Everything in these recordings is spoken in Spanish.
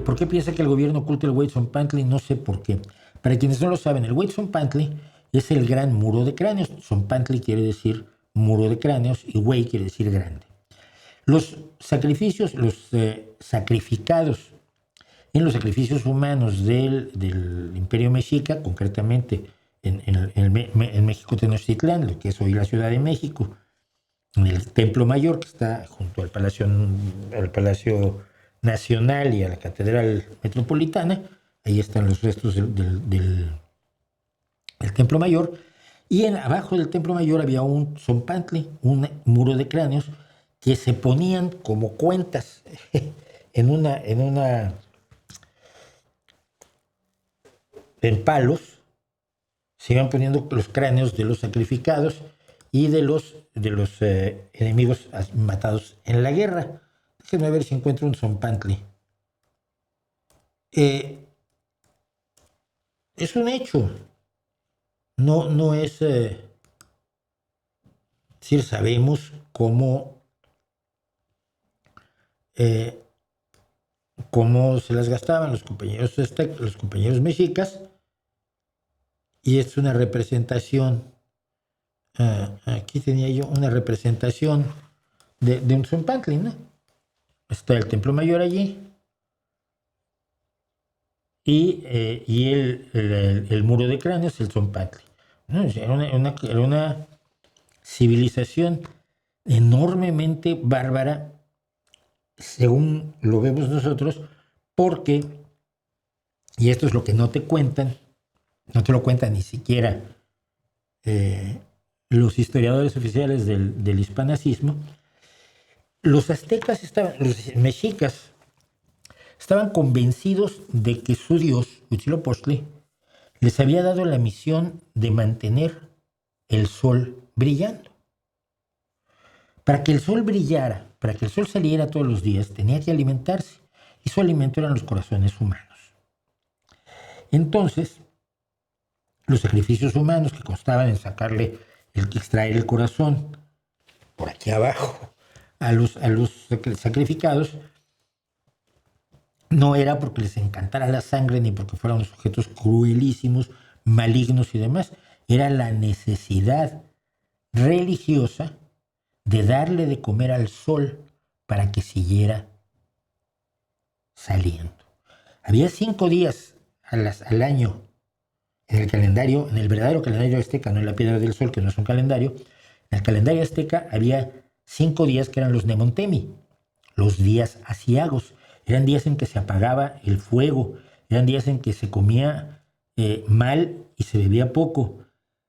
¿Por qué piensa que el gobierno oculta el Huitzilopochtli? No sé por qué. Para quienes no lo saben, el Huitzilopochtli es el gran muro de cráneos. Zompantli quiere decir muro de cráneos y Huey quiere decir grande. Los sacrificios, los sacrificados en los sacrificios humanos del Imperio Mexica, concretamente en México Tenochtitlán, lo que es hoy la Ciudad de México, en el Templo Mayor, que está junto al Palacio Nacional y a la Catedral Metropolitana. Ahí están los restos del Templo Mayor. Y abajo del Templo Mayor había un Zompantli, un muro de cráneos, que se ponían como cuentas en palos. Se iban poniendo los cráneos de los sacrificados y de los enemigos matados en la guerra. Déjenme ver si encuentro un Zompantli. Es un hecho. No es... es decir, sabemos cómo se las gastaban los compañeros mexicas, y es una representación. Aquí tenía yo una representación de un Zompantli, ¿no? Está el Templo Mayor allí y el muro de cráneos, el Zompantli, ¿no? Era una civilización enormemente bárbara, según lo vemos nosotros, porque, y esto es lo que no te cuentan, no te lo cuentan ni siquiera los historiadores oficiales del hispanazismo, los mexicas, estaban convencidos de que su dios, Huitzilopochtli, les había dado la misión de mantener el sol brillando. Para que el sol brillara, para que el sol saliera todos los días, tenía que alimentarse, y su alimento eran los corazones humanos. Entonces, los sacrificios humanos, que constaban en extraer el corazón por aquí abajo a los sacrificados, no era porque les encantara la sangre ni porque fueran sujetos cruelísimos, malignos y demás. Era la necesidad religiosa de darle de comer al sol para que siguiera saliendo. Había 5 días al año en el calendario, en el verdadero calendario azteca, no en la Piedra del Sol, que no es un calendario. En el calendario azteca había 5 días que eran los Nemontemi, los días aciagos. Eran días en que se apagaba el fuego, eran días en que se comía mal y se bebía poco.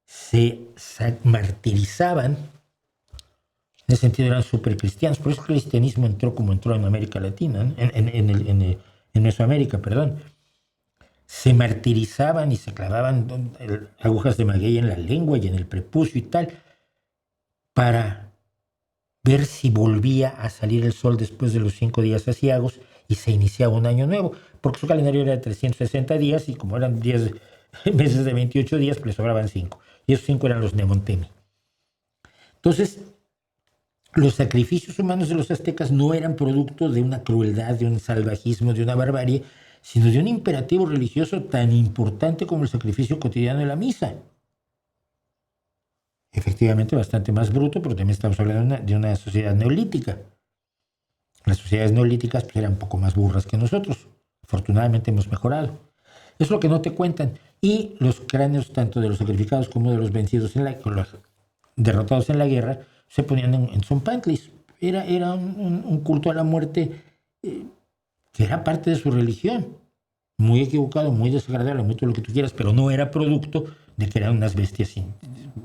Se martirizaban, en ese sentido eran súper cristianos. Por eso el cristianismo entró como entró en América Latina, ¿no? en Mesoamérica, perdón. Se martirizaban y se clavaban agujas de maguey en la lengua y en el prepucio y tal, para ver si volvía a salir el sol después de los 5 días aciagos y se iniciaba un año nuevo, porque su calendario era de 360 días y como eran 10 meses de 28 días, pues le sobraban 5. Y esos 5 eran los Nemontemi. Entonces, los sacrificios humanos de los aztecas no eran producto de una crueldad, de un salvajismo, de una barbarie, sino de un imperativo religioso tan importante como el sacrificio cotidiano de la misa. Efectivamente, bastante más bruto, pero también estamos hablando de una sociedad neolítica. Las sociedades neolíticas pues, eran un poco más burras que nosotros. Afortunadamente hemos mejorado. Es lo que no te cuentan. Y los cráneos, tanto de los sacrificados como de los vencidos, los derrotados en la guerra, se ponían en Zompantlis. Era un culto a la muerte que era parte de su religión. Muy equivocado, muy desagradable, muy todo lo que tú quieras, pero no era producto de que eran unas bestias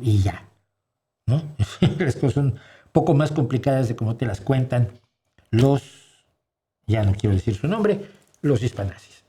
y ya, ¿no? Las cosas son un poco más complicadas de cómo te las cuentan ya no quiero decir su nombre, los hispanazis.